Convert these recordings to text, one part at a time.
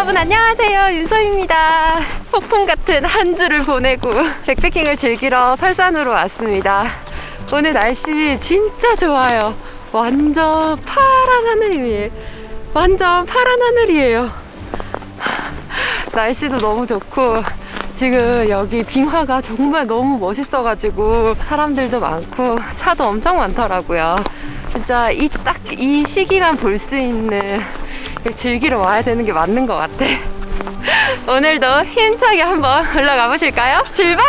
여러분 안녕하세요, 윤서입니다. 폭풍 같은 한 주를 보내고 백패킹을 즐기러 설산으로 왔습니다. 오늘 날씨 진짜 좋아요. 완전 파란 하늘이에요. 완전 파란 하늘이에요. 날씨도 너무 좋고 지금 여기 빙하가 정말 너무 멋있어가지고 사람들도 많고 차도 엄청 많더라고요. 진짜 딱 이 시기만 볼 수 있는, 즐기러 와야 되는 게 맞는 것 같아. 오늘도 힘차게 한번 올라가 보실까요? 출발!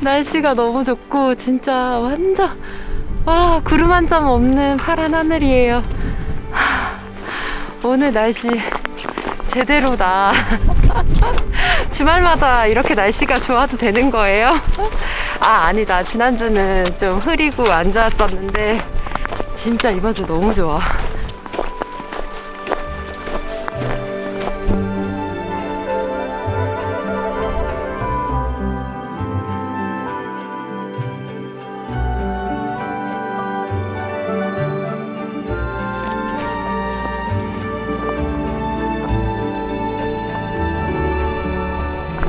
날씨가 너무 좋고 진짜 완전 구름 한 점 없는 파란 하늘이에요. 오늘 날씨 제대로다. 주말마다 이렇게 날씨가 좋아도 되는 거예요? 아니다. 지난주는 좀 흐리고 안 좋았었는데 진짜 이번 주 너무 좋아.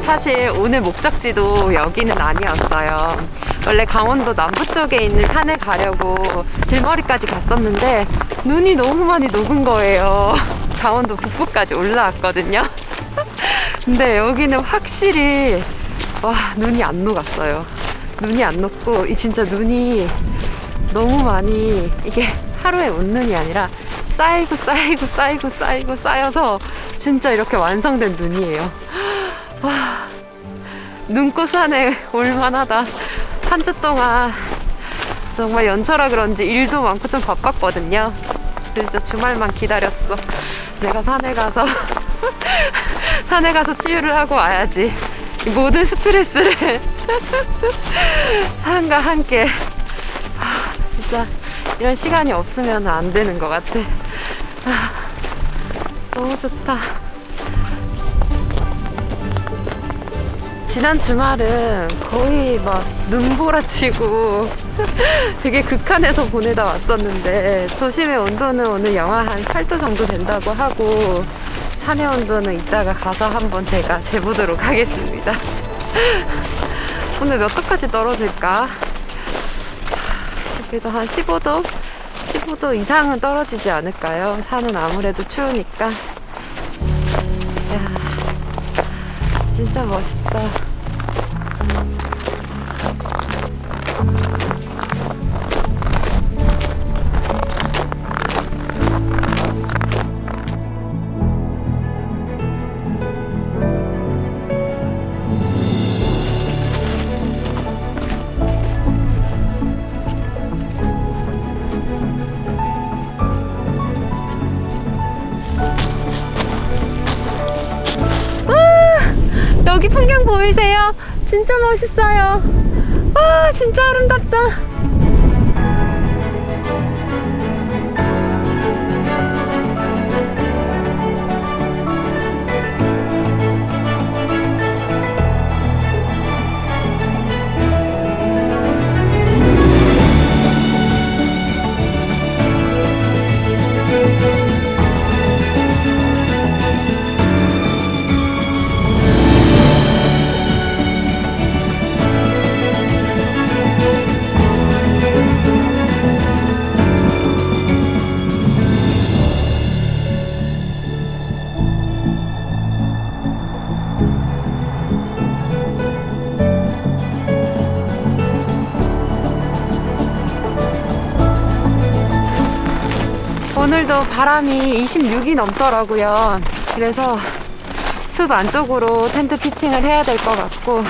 사실 오늘 목적지도 여기는 아니었어요. 원래 강원도 남부 쪽에 있는 산에 가려고 들머리까지 갔었는데 눈이 너무 많이 녹은 거예요. 강원도 북부까지 올라왔거든요. 근데 여기는 확실히 눈이 안 녹았어요. 눈이 안 녹고 진짜 눈이 너무 많이, 이게 하루에 온 눈이 아니라 쌓여서 진짜 이렇게 완성된 눈이에요. 눈꽃산에 올만하다. 한 주 동안 정말 연초라 그런지 일도 많고 좀 바빴거든요. 진짜 주말만 기다렸어. 내가 산에 가서 치유를 하고 와야지. 모든 스트레스를 산과 함께. 진짜 이런 시간이 없으면 안 되는 것 같아. 너무 좋다. 지난 주말은 거의 눈보라치고 되게 극한에서 보내다 왔었는데 도심의 온도는 오늘 영하 한 8도 정도 된다고 하고 산의 온도는 이따가 가서 한번 제가 재보도록 하겠습니다. 오늘 몇 도까지 떨어질까? 그래도 한 15도 이상은 떨어지지 않을까요? 산은 아무래도 추우니까. 진짜 멋있다. 여기 풍경 보이세요? 진짜 멋있어요. 진짜 아름답다. 오늘도 바람이 26이 넘더라고요. 그래서 숲 안쪽으로 텐트 피칭을 해야 될 것 같고,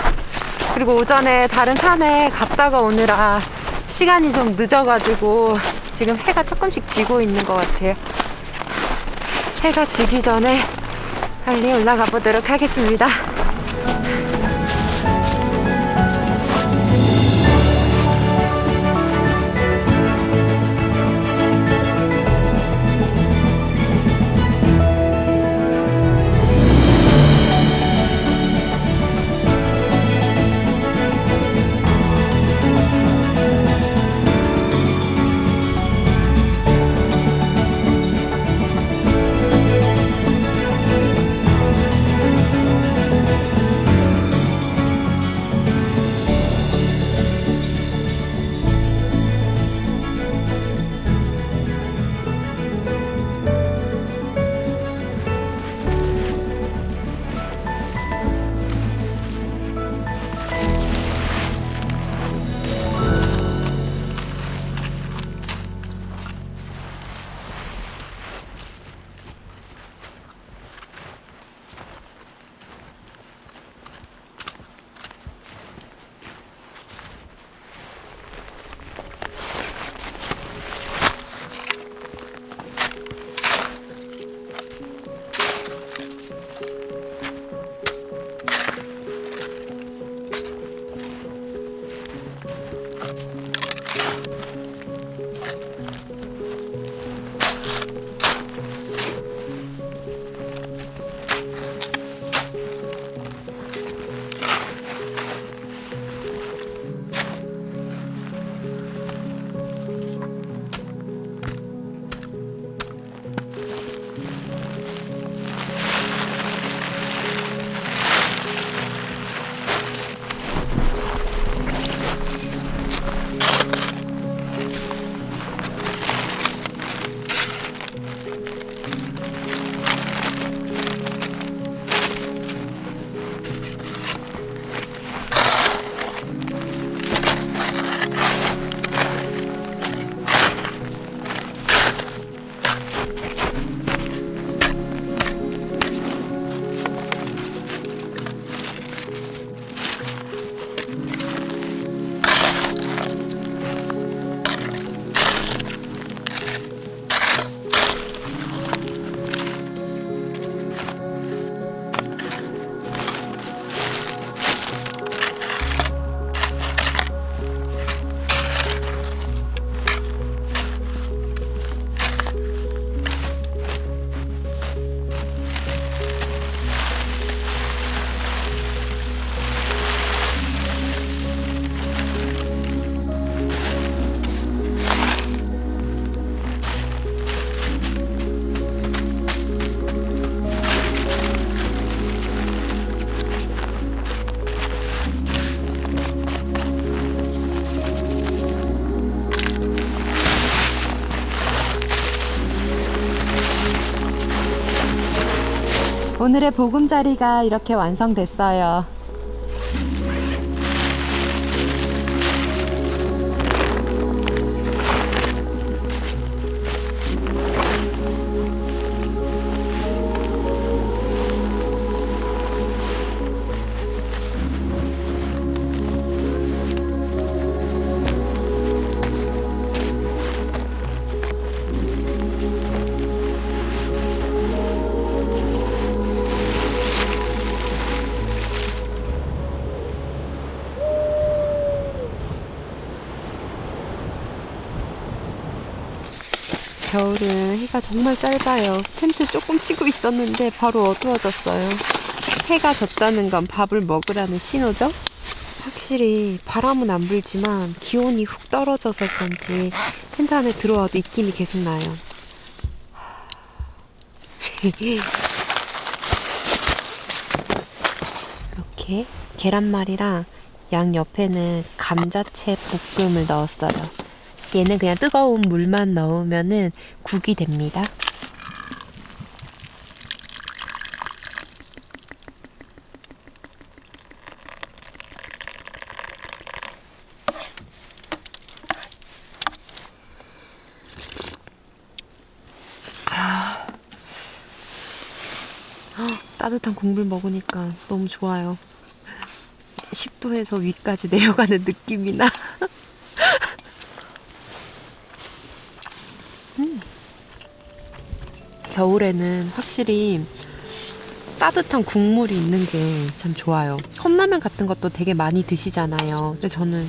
그리고 오전에 다른 산에 갔다가 오느라 시간이 좀 늦어가지고 지금 해가 조금씩 지고 있는 것 같아요. 해가 지기 전에 빨리 올라가 보도록 하겠습니다. 오늘의 보금자리가 이렇게 완성됐어요. 겨울은 해가 정말 짧아요. 텐트 조금 치고 있었는데 바로 어두워졌어요. 해가 졌다는 건 밥을 먹으라는 신호죠? 확실히 바람은 안 불지만 기온이 훅 떨어져서 그런지 텐트 안에 들어와도 입김이 계속 나요. 이렇게 계란말이랑 양 옆에는 감자채 볶음을 넣었어요. 얘는 그냥 뜨거운 물만 넣으면은 국이 됩니다. 따뜻한 국물 먹으니까 너무 좋아요. 10도에서 위까지 내려가는 느낌이 나. 겨울에는 확실히 따뜻한 국물이 있는 게 참 좋아요. 컵라면 같은 것도 되게 많이 드시잖아요. 근데 저는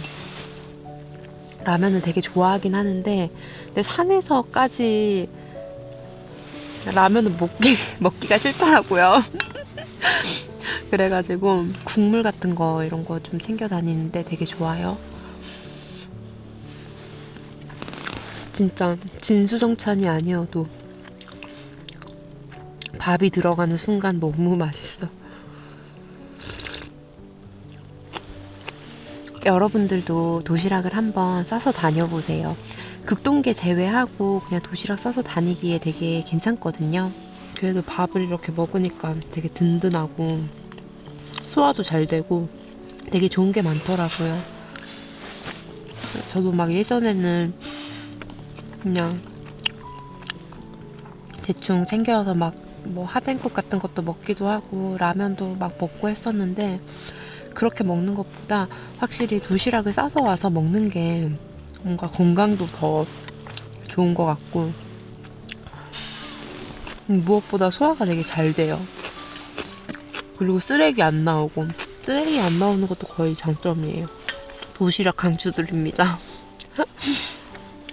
라면을 되게 좋아하긴 하는데, 근데 산에서까지 라면을 먹기가 싫더라고요. 그래가지고 국물 같은 거 이런 거 좀 챙겨 다니는데 되게 좋아요. 진짜 진수성찬이 아니어도 밥이 들어가는 순간 너무 맛있어. 여러분들도 도시락을 한번 싸서 다녀보세요. 극동계 제외하고 그냥 도시락 싸서 다니기에 되게 괜찮거든요. 그래도 밥을 이렇게 먹으니까 되게 든든하고 소화도 잘 되고 되게 좋은 게 많더라고요. 저도 막 예전에는 그냥 대충 챙겨서 막 뭐 하덴국 같은 것도 먹기도 하고 라면도 막 먹고 했었는데, 그렇게 먹는 것보다 확실히 도시락을 싸서 와서 먹는 게 뭔가 건강도 더 좋은 것 같고 무엇보다 소화가 되게 잘 돼요. 그리고 쓰레기 안 나오고, 쓰레기 안 나오는 것도 거의 장점이에요. 도시락 강추드립니다.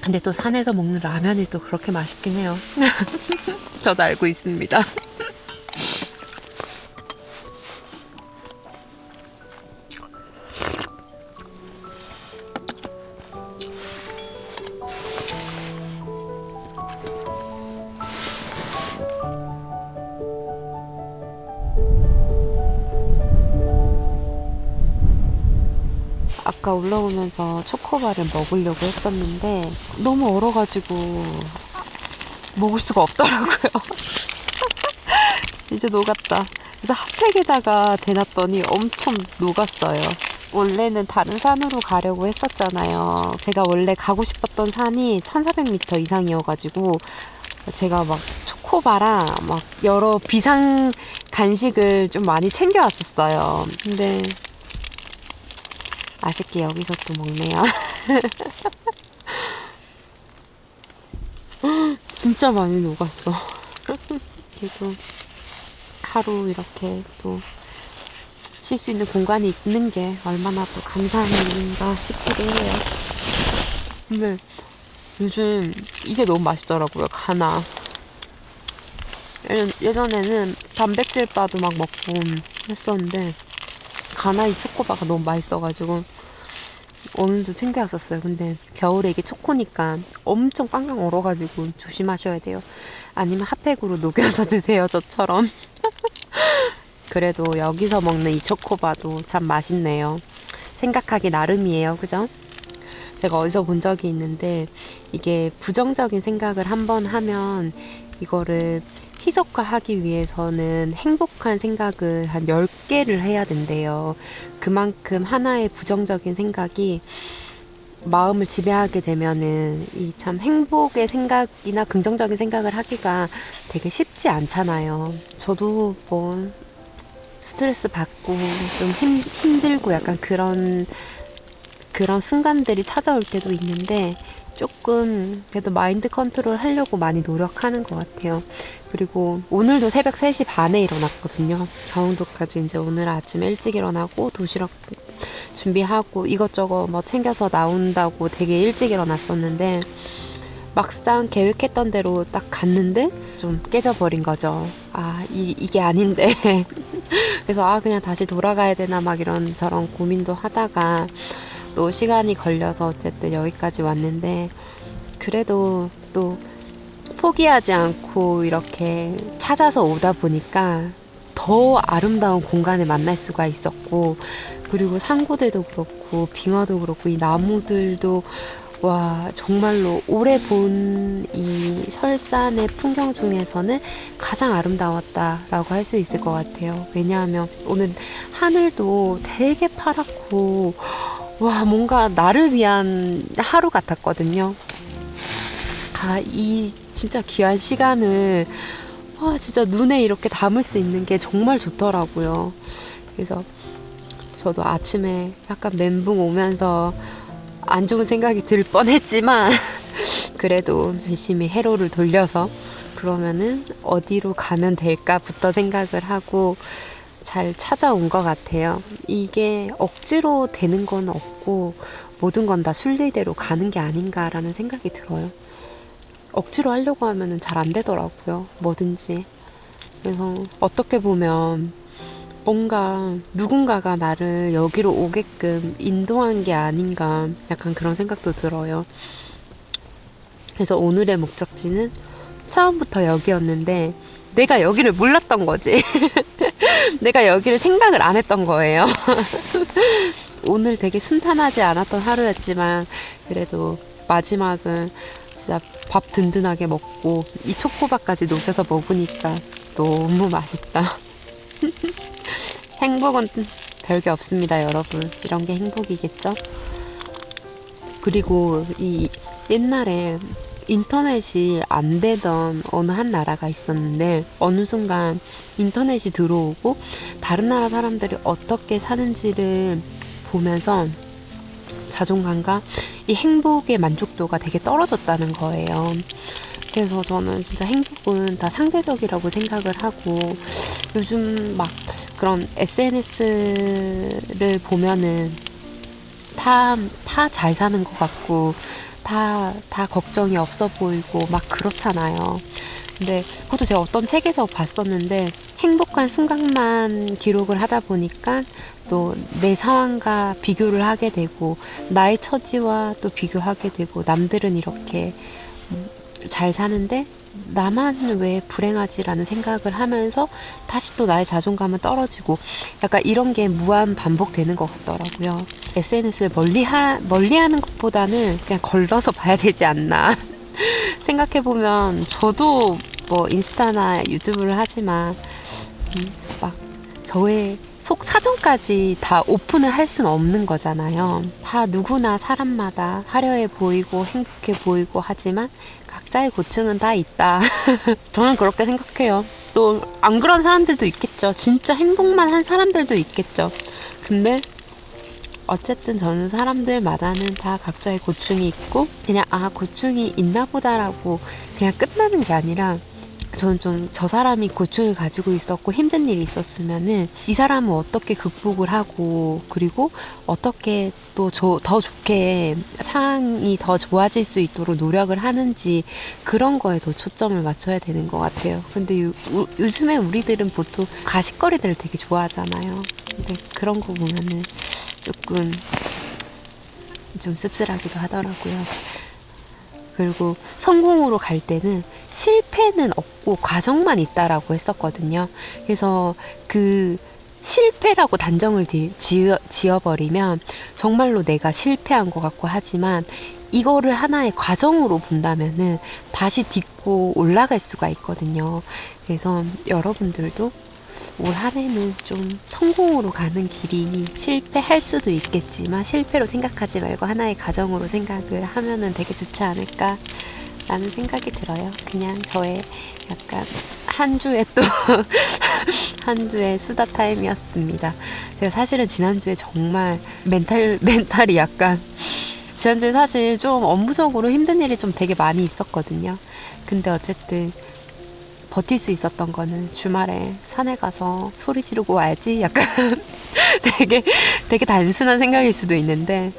근데 또 산에서 먹는 라면이 또 그렇게 맛있긴 해요. 저도 알고 있습니다. 아까 올라오면서 초코바를 먹으려고 했었는데 너무 얼어가지고 먹을 수가 없더라고요. 이제 녹았다. 그래서 핫팩에다가 대놨더니 엄청 녹았어요. 원래는 다른 산으로 가려고 했었잖아요. 제가 원래 가고 싶었던 산이 1400m 이상이어가지고 제가 막 초코바랑 막 여러 비상 간식을 좀 많이 챙겨왔었어요. 근데 아쉽게 여기서 또 먹네요. 진짜 많이 녹았어. 그래도 하루 이렇게 또 쉴 수 있는 공간이 있는 게 얼마나 또 감사한 일인가 싶기도 해요. 근데 요즘 이게 너무 맛있더라고요. 가나. 예전에는 단백질 바도 막 먹고 했었는데 가나이 초코바가 너무 맛있어가지고 오늘도 챙겨왔었어요. 근데 겨울에 이게 초코니까 엄청 빵빵 얼어가지고 조심하셔야 돼요. 아니면 핫팩으로 녹여서 드세요, 저처럼. 그래도 여기서 먹는 이 초코바도 참 맛있네요. 생각하기 나름이에요, 그죠? 제가 어디서 본 적이 있는데 이게 부정적인 생각을 한번 하면 이거를 희석화하기 위해서는 행복한 생각을 한 10개를 해야 된대요. 그만큼 하나의 부정적인 생각이 마음을 지배하게 되면은 이 참 행복의 생각이나 긍정적인 생각을 하기가 되게 쉽지 않잖아요. 저도 뭐 스트레스 받고 좀 힘들고 약간 그런 순간들이 찾아올 때도 있는데 조금 그래도 마인드 컨트롤 하려고 많이 노력하는 것 같아요. 그리고 오늘도 새벽 3시 반에 일어났거든요. 강원도까지 이제 오늘 아침에 일찍 일어나고 도시락 준비하고 이것저것 뭐 챙겨서 나온다고 되게 일찍 일어났었는데 막상 계획했던 대로 딱 갔는데 좀 깨져버린 거죠. 이게 아닌데. 그래서 그냥 다시 돌아가야 되나 막 이런저런 고민도 하다가 또 시간이 걸려서 어쨌든 여기까지 왔는데 그래도 또 포기하지 않고 이렇게 찾아서 오다 보니까 더 아름다운 공간을 만날 수가 있었고 그리고 상고대도 그렇고 빙하도 그렇고 이 나무들도 와 정말로 오래 본 이 설산의 풍경 중에서는 가장 아름다웠다라고 할 수 있을 것 같아요. 왜냐하면 오늘 하늘도 되게 파랗고 와 뭔가 나를 위한 하루 같았거든요. 이 진짜 귀한 시간을 진짜 눈에 이렇게 담을 수 있는 게 정말 좋더라고요. 그래서 저도 아침에 약간 멘붕 오면서 안 좋은 생각이 들 뻔했지만 그래도 열심히 회로를 돌려서 그러면은 어디로 가면 될까부터 생각을 하고 잘 찾아온 것 같아요. 이게 억지로 되는 건 없고 모든 건 다 순리대로 가는 게 아닌가라는 생각이 들어요. 억지로 하려고 하면은 잘 안 되더라고요. 뭐든지. 그래서 어떻게 보면 뭔가 누군가가 나를 여기로 오게끔 인도한 게 아닌가 약간 그런 생각도 들어요. 그래서 오늘의 목적지는 처음부터 여기였는데 내가 여기를 몰랐던 거지. 내가 여기를 생각을 안 했던 거예요. 오늘 되게 순탄하지 않았던 하루였지만 그래도 마지막은 진짜 밥 든든하게 먹고 이 초코밥까지 녹여서 먹으니까 너무 맛있다. 행복은 별게 없습니다, 여러분. 이런 게 행복이겠죠? 그리고 이 옛날에 인터넷이 안 되던 어느 한 나라가 있었는데 어느 순간 인터넷이 들어오고 다른 나라 사람들이 어떻게 사는지를 보면서 자존감과 이 행복의 만족도가 되게 떨어졌다는 거예요. 그래서 저는 진짜 행복은 다 상대적이라고 생각을 하고 요즘 막 그런 SNS를 보면은 다 잘 사는 것 같고 다 걱정이 없어 보이고 막 그렇잖아요. 근데 그것도 제가 어떤 책에서 봤었는데 행복한 순간만 기록을 하다 보니까 또 내 상황과 비교를 하게 되고 나의 처지와 또 비교하게 되고 남들은 이렇게 잘 사는데 나만 왜 불행하지라는 생각을 하면서 다시 또 나의 자존감은 떨어지고 약간 이런 게 무한 반복되는 것 같더라고요. SNS를 멀리하는 것보다는 그냥 걸러서 봐야 되지 않나 생각해보면 저도 뭐 인스타나 유튜브를 하지만 막 저의 속 사정까지 다 오픈을 할 수는 없는 거잖아요. 다 누구나 사람마다 화려해 보이고 행복해 보이고 하지만 각자의 고충은 다 있다. 저는 그렇게 생각해요. 또 안 그런 사람들도 있겠죠. 진짜 행복만 한 사람들도 있겠죠. 근데 어쨌든 저는 사람들마다는 다 각자의 고충이 있고 그냥 고충이 있나 보다라고 그냥 끝나는 게 아니라 저는 좀 저 사람이 고충을 가지고 있었고 힘든 일이 있었으면은 이 사람은 어떻게 극복을 하고 그리고 어떻게 또 더 좋게 상황이 더 좋아질 수 있도록 노력을 하는지 그런 거에 더 초점을 맞춰야 되는 것 같아요. 근데 요즘에 우리들은 보통 가십거리들을 되게 좋아하잖아요. 근데 그런 거 보면은 조금 좀 씁쓸하기도 하더라고요. 그리고 성공으로 갈 때는 실패는 없고 과정만 있다라고 했었거든요. 그래서 그 실패라고 단정을 지어버리면 정말로 내가 실패한 것 같고 하지만 이거를 하나의 과정으로 본다면은 다시 딛고 올라갈 수가 있거든요. 그래서 여러분들도 올 한 해는 좀 성공으로 가는 길이 실패할 수도 있겠지만 실패로 생각하지 말고 하나의 과정으로 생각을 하면은 되게 좋지 않을까 라는 생각이 들어요. 그냥 저의 약간 한 주에 또 한 주의 수다 타임이었습니다. 제가 사실은 지난주에 정말 멘탈이 약간 지난주에 사실 좀 업무적으로 힘든 일이 좀 되게 많이 있었거든요. 근데 어쨌든 버틸 수 있었던 거는 주말에 산에 가서 소리 지르고 와야지 약간 되게 단순한 생각일 수도 있는데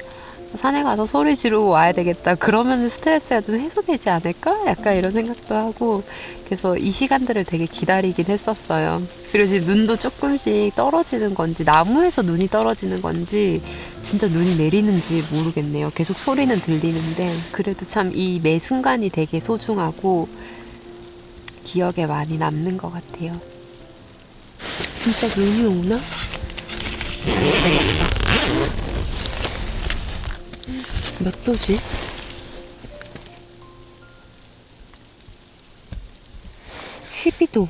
산에 가서 소리 지르고 와야 되겠다. 그러면 스트레스가 좀 해소되지 않을까? 약간 이런 생각도 하고 그래서 이 시간들을 되게 기다리긴 했었어요. 그리고 지금 눈도 조금씩 떨어지는 건지 나무에서 눈이 떨어지는 건지 진짜 눈이 내리는지 모르겠네요. 계속 소리는 들리는데 그래도 참 이 매 순간이 되게 소중하고 기억에 많이 남는 것 같아요. 진짜 눈이 오나? 몇 도지? 12도.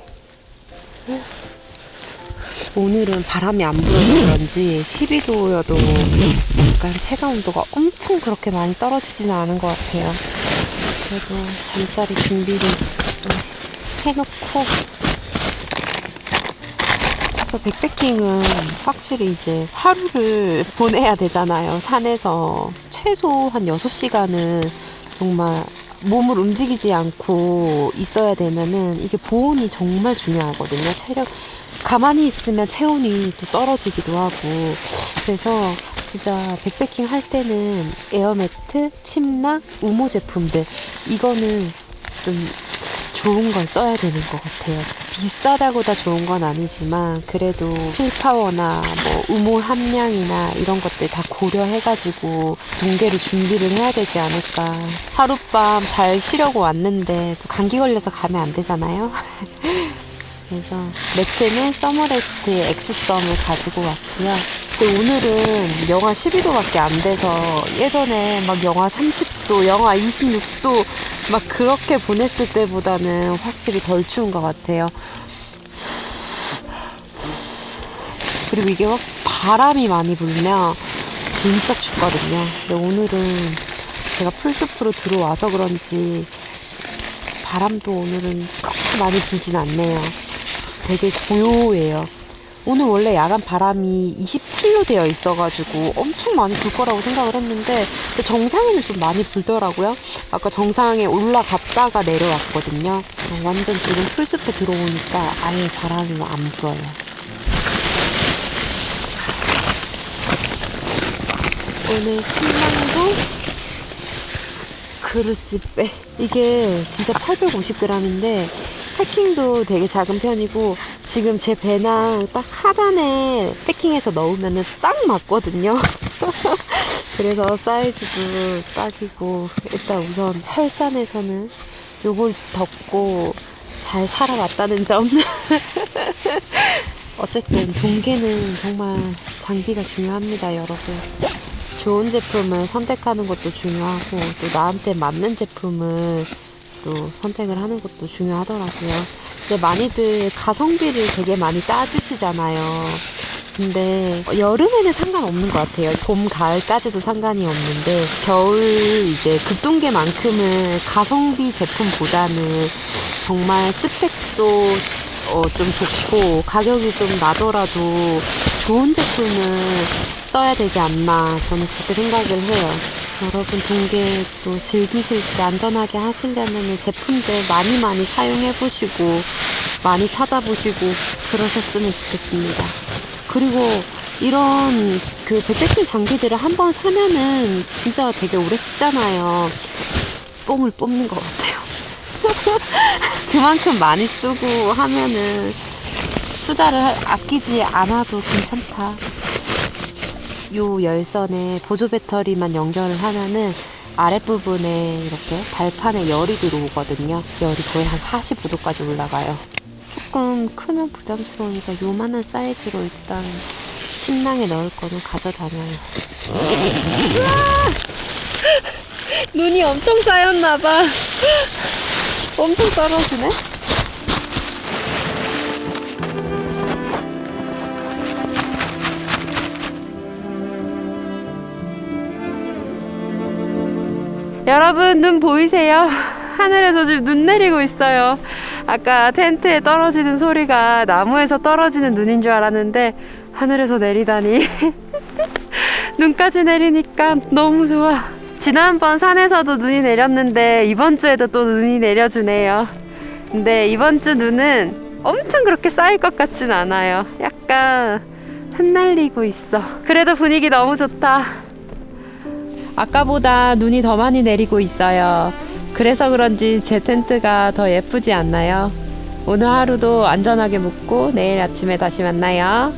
오늘은 바람이 안 불어서 그런지 12도여도 약간 체감 온도가 엄청 그렇게 많이 떨어지지는 않은 것 같아요. 그래도 잠자리 준비를 좀 해놓고 그래서 백패킹은 확실히 이제 하루를 보내야 되잖아요. 산에서 최소 한 6시간은 정말 몸을 움직이지 않고 있어야 되면은 이게 보온이 정말 중요하거든요. 가만히 있으면 체온이 또 떨어지기도 하고 그래서 진짜 백패킹 할 때는 에어매트, 침낭, 우모 제품들 이거는 좀 좋은 걸 써야 되는 것 같아요. 비싸다고 다 좋은 건 아니지만 그래도 힐파워나 뭐 우몰 함량이나 이런 것들 다 고려해가지고 동계를 준비를 해야 되지 않을까. 하룻밤 잘 쉬려고 왔는데 또 감기 걸려서 가면 안 되잖아요. 그래서 매트는 서머레스트의 엑스썸을 가지고 왔고요. 근데 오늘은 영하 12도밖에 안 돼서 예전에 막 영하 30도, 영하 26도 막 그렇게 보냈을 때보다는 확실히 덜 추운 것 같아요. 그리고 이게 확실히 바람이 많이 불면 진짜 춥거든요. 근데 오늘은 제가 풀숲으로 들어와서 그런지 바람도 오늘은 그렇게 많이 불진 않네요. 되게 고요해요. 오늘 원래 야간 바람이 27로 되어 있어가지고 엄청 많이 불 거라고 생각을 했는데 정상에는 좀 많이 불더라고요. 아까 정상에 올라갔다가 내려왔거든요. 완전 지금 풀숲에 들어오니까 아예 바람이 안 불어요. 오늘 침낭도 그릇집에 이게 진짜 850g인데 패킹도 되게 작은 편이고 지금 제 배낭 딱 하단에 패킹해서 넣으면 딱 맞거든요. 그래서 사이즈도 딱이고 일단 우선 철산에서는 요걸 덮고 잘 살아왔다는 점. 어쨌든 동계는 정말 장비가 중요합니다, 여러분. 좋은 제품을 선택하는 것도 중요하고 또 나한테 맞는 제품을 또 선택을 하는 것도 중요하더라고요. 근데 많이들 가성비를 되게 많이 따지시잖아요. 근데 여름에는 상관없는 것 같아요. 봄, 가을까지도 상관이 없는데 겨울 이제 급동계만큼은 가성비 제품보다는 정말 스펙도 좀 좋고 가격이 좀 나더라도 좋은 제품을 써야 되지 않나 저는 그렇게 생각을 해요. 여러분 동계 또 즐기실 때 안전하게 하시려면 제품들 많이 사용해보시고 많이 찾아보시고 그러셨으면 좋겠습니다. 그리고 이런 그 백패킹 장비들을 한번 사면은 진짜 되게 오래 쓰잖아요. 뽕을 뽑는 것 같아요. 그만큼 많이 쓰고 하면은 투자를 아끼지 않아도 괜찮다. 요 열선에 보조 배터리만 연결을 하면은 아랫부분에 이렇게 발판에 열이 들어오거든요. 열이 거의 한 45도까지 올라가요. 조금 크면 부담스러우니까 요만한 사이즈로 일단 침낭에 넣을 거는 가져다녀요. 눈이 엄청 쌓였나봐. 엄청 떨어지네. 여러분, 눈 보이세요? 하늘에서 지금 눈 내리고 있어요. 아까 텐트에 떨어지는 소리가 나무에서 떨어지는 눈인 줄 알았는데 하늘에서 내리다니. 눈까지 내리니까 너무 좋아. 지난번 산에서도 눈이 내렸는데 이번 주에도 또 눈이 내려주네요. 근데 이번 주 눈은 엄청 그렇게 쌓일 것 같진 않아요. 약간 흩날리고 있어. 그래도 분위기 너무 좋다. 아까보다 눈이 더 많이 내리고 있어요. 그래서 그런지 제 텐트가 더 예쁘지 않나요? 오늘 하루도 안전하게 묵고 내일 아침에 다시 만나요.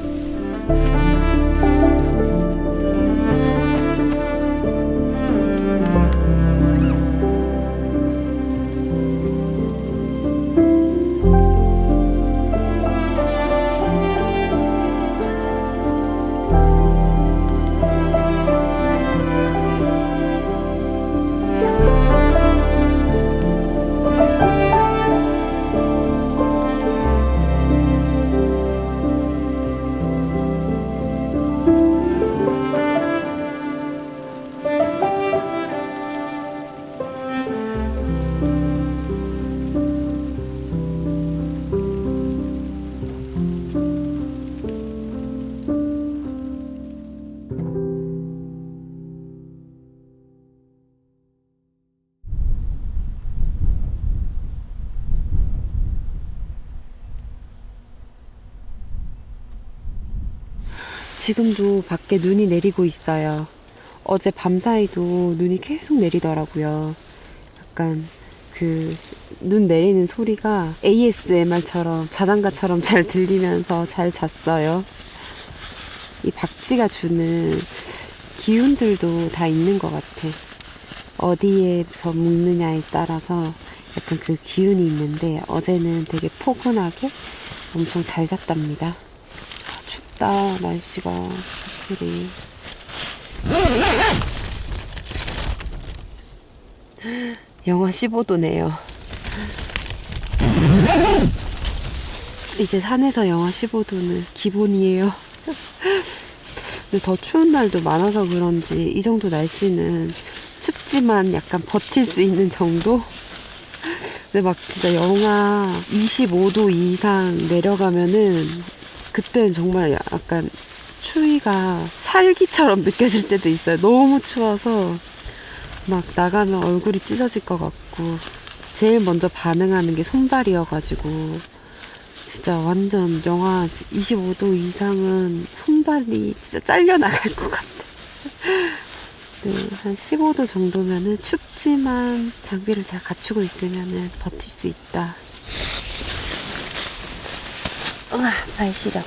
지금도 밖에 눈이 내리고 있어요. 어제 밤사이도 눈이 계속 내리더라고요. 약간 그 눈 내리는 소리가 ASMR처럼 자장가처럼 잘 들리면서 잘 잤어요. 이 박쥐가 주는 기운들도 다 있는 것 같아. 어디에서 묵느냐에 따라서 약간 그 기운이 있는데 어제는 되게 포근하게 엄청 잘 잤답니다. 춥다 날씨가 확실히. 영하 15도네요. 이제 산에서 영하 15도는 기본이에요. 근데 더 추운 날도 많아서 그런지 이 정도 날씨는 춥지만 약간 버틸 수 있는 정도? 근데 막 진짜 영하 25도 이상 내려가면은 그때는 정말 약간 추위가 살기처럼 느껴질 때도 있어요. 너무 추워서 막 나가면 얼굴이 찢어질 것 같고 제일 먼저 반응하는 게 손발이어가지고 진짜 완전 영하 25도 이상은 손발이 진짜 잘려나갈 것 같아. 네, 한 15도 정도면은 춥지만 장비를 잘 갖추고 있으면은 버틸 수 있다. 우와, 발 시려.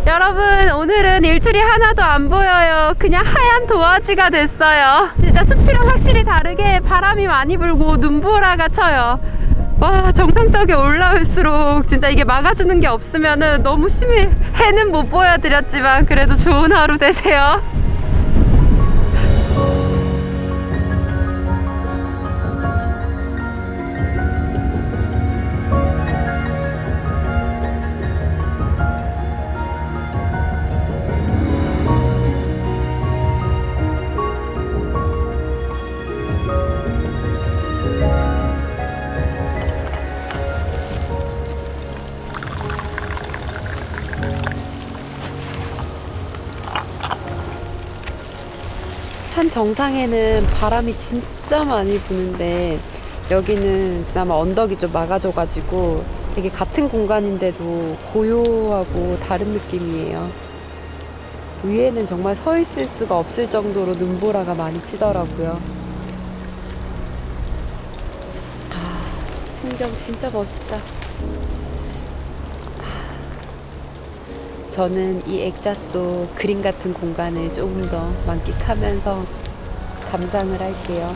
여러분, 오늘은 일출이 하나도 안 보여요. 그냥 하얀 도화지가 됐어요. 진짜 숲이랑 확실히 다르게 바람이 많이 불고 눈보라가 쳐요. 와, 정상적에 올라올수록 진짜 이게 막아주는 게 없으면은 너무 심해. 해는 못 보여드렸지만 그래도 좋은 하루 되세요. 산 정상에는 바람이 진짜 많이 부는데 여기는 그나마 언덕이 좀 막아줘가지고 되게 같은 공간인데도 고요하고 다른 느낌이에요. 위에는 정말 서 있을 수가 없을 정도로 눈보라가 많이 치더라고요. 풍경 진짜 멋있다. 저는 이 액자 속 그림 같은 공간을 조금 더 만끽하면서 감상을 할게요.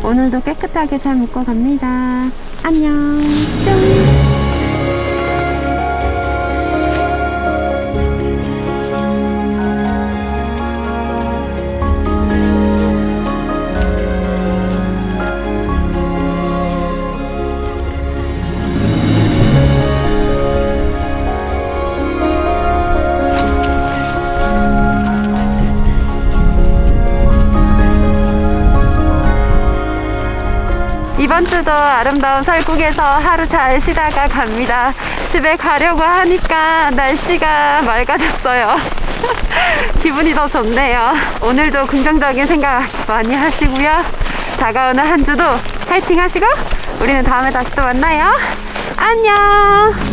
오늘도 깨끗하게 잘 묶어 갑니다. 안녕. 뿅. 이번 주도 아름다운 설국에서 하루 잘 쉬다가 갑니다. 집에 가려고 하니까 날씨가 맑아졌어요. 기분이 더 좋네요. 오늘도 긍정적인 생각 많이 하시고요. 다가오는 한 주도 파이팅 하시고 우리는 다음에 다시 또 만나요. 안녕.